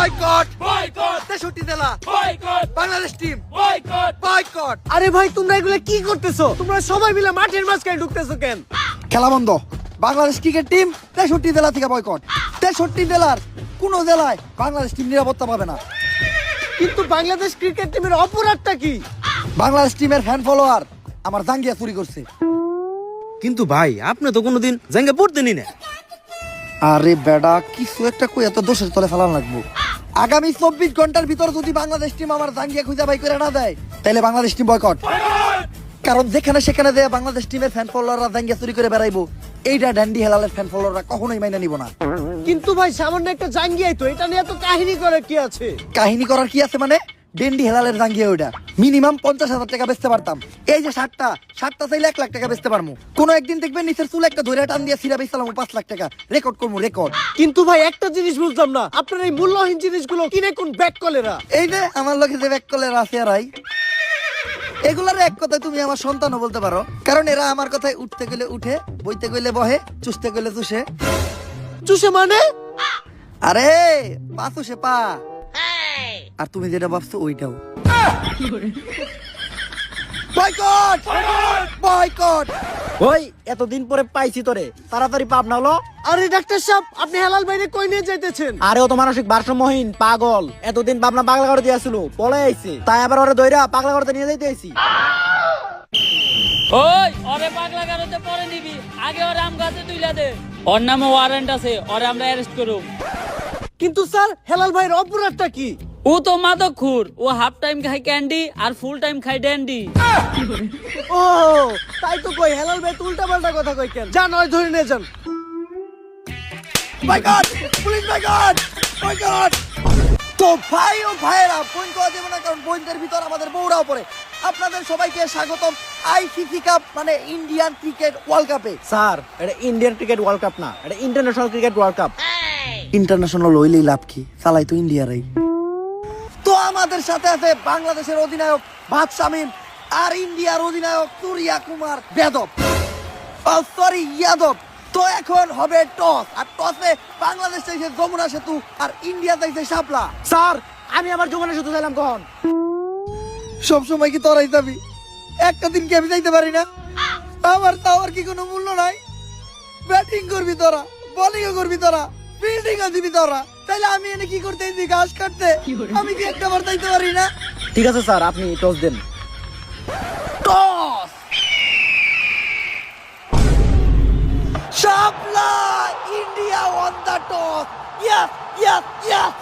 Boycott boycott 63 জেলা boycott Bangladesh team boycott boycott. আরে ভাই তোমরা এগুলা কি করতেছো? তোমরা সবাই মিলে মাঠের মাঝখানে ঢুকতেছো কেন? খেলা বন্ধ। বাংলাদেশ ক্রিকেট টিম 63 জেলা থেকে বয়কট। 63 জেলার কোন জেলায় বাংলাদেশ টিম নিরাপত্তা পাবে না। কিন্তু বাংলাদেশ ক্রিকেট টিমের অপরাধটা কি? বাংলাদেশ টিমের ফ্যান ফলোয়ার আমার জাঙ্গিয়া চুরি করছে। কিন্তু ভাই আপনি তো কোনোদিন জাঙ্গা পড়তেনই না। আরে বেডা কিছু একটা কই এত দোষের তলে ফেলান লাগবো। আগামী 24 ঘন্টার ভিতর যদি বাংলাদেশ টিম আমার জাঙ্গিয়া খুঁজে বাই করে না দেয় তাহলে বাংলাদেশ টিম বয়কট। কারণ যেখানে সেখানে দেয় বাংলাদেশ টিমের ফ্যান ফলোয়াররা জাঙ্গিয়া চুরি করে বেড়াইবো, এইটা ড্যান্ডি হেলালের ফ্যান ফলোয়াররা কখনোই মাইনা নিব না। কিন্তু ভাই সামান্য একটা জাঙ্গিয়াই তো, এটা নিয়ে এত কাহিনী করে কি আছে? কাহিনী করার কি আছে মানে? ডেন্ডি হেলালের জাঙ্গিয়া ওইটা মিনিমাম 50,000 টাকা বেচতে পারতাম। এই যে শার্টটা চাইলে 1 লাখ টাকা বেচতে পারবো। কোনো একদিন দেখবেন নিচের চুল একটা ধরে টান দিয়ে সিরা বেচলাম 5 লাখ টাকা রেকর্ড করবো রেকর্ড। কিন্তু ভাই একটা জিনিস বুঝলাম না, আপনার এই মূল্যহীন জিনিসগুলো কিনে কোন ব্যাক কলেরা? এই যে আমার লোকে যে ব্যাক কলের আছে আর এগুলার এক কথায় তুমি আমার সন্তানও বলতে পারো, কারণ এরা আমার কথায় উঠতে গেলে উঠে, বইতে গেলে বহে, চুষতে গেলে চুষে। চুষে মানে? আরে পা চুষে পা। আর তুমি যেটা ভাবছো ওইটাও। Boycott boycott. ওই এতদিন পরে পাইছি তোরে, তাড়াতাড়ি পাপ না হলো। আরে ডাক্তার সাহেব, আপনি হেলাল বাইরে কই নিয়ে যাইতেছেন? আরে ও তো মানসিক ভারসাম্যহীন পাগল, এতদিন পাবনা পাগলা করে দিয়েছিল, পলে আইছে, তাই আবার ওরে দইরা পাগলা করতে নিয়ে যাইতে আইছি। ওই ওরে পাগলা গারোতে পরে নিবি, আগে ওর আম গাছে তুইলা দে। ওর নামে ওয়ারেন্ট আছে, ওরে আমরা অ্যারেস্ট করব। কিন্তু স্যার হেলাল ভাইয়ের অপরাধটা কি? ও তো মাদকখোর, ও হাফ টাইম খায় ক্যান্ডি আর ফুল টাইম খায় ড্যান্ডি। ও তাই তো কই, হেলাল ভাই তো উল্টা পাল্টা কথা কই কেন? যান ওই ধরে নিয়ে যান। Boycott police boycott boycott. তো ভাই ও ভাইরা পয়েন্ট করা যাবে না, কারণ পয়েন্টের ভিতর আমাদের বউরাও পড়ে। আপনাদের সবাইকে স্বাগতম আইসিসি কাপ মানে ইন্ডিয়ান ক্রিকেট ওয়ার্ল্ড কাপে। স্যার এটা ইন্ডিয়ান ক্রিকেট ওয়ার্ল্ড কাপ না, এটা international cricket world cup. International হইলেই লাভ কি, চালাই তো ইন্ডিয়ারাই। তো আমাদের সাথে আছে বাংলাদেশের অধিনায়ক ভাত শামীম আর ইন্ডিয়ার অধিনায়ক সূর্যা কুমার যাদব, সরি যাদব। তো এখন হবে টস, আর টসে বাংলাদেশ চাইছে যমুনা সেতু আর ইন্ডিয়া চাইছে শাপলা। স্যার আমি আবার যমুনা সেতু চাইলাম কখন? সব সময় কি তোরাই যাবি? একটা দিন কি আমি যাইতে পারি না? আমার তাওয়ার কি কোনো মূল্য নাই? ব্যাটিং করবি তোরা, বোলিং করবি তোরা, ফিল্ডিং দিবি তোরা, তাহলে আমি এনে কি করতে দিই? ঘাস কাটতে? আমি কি একটা বার যাইতে পারি না? ঠিক আছে স্যার, আপনি টস দেন। Toss Shapla, India won the toss. Yes yes yes.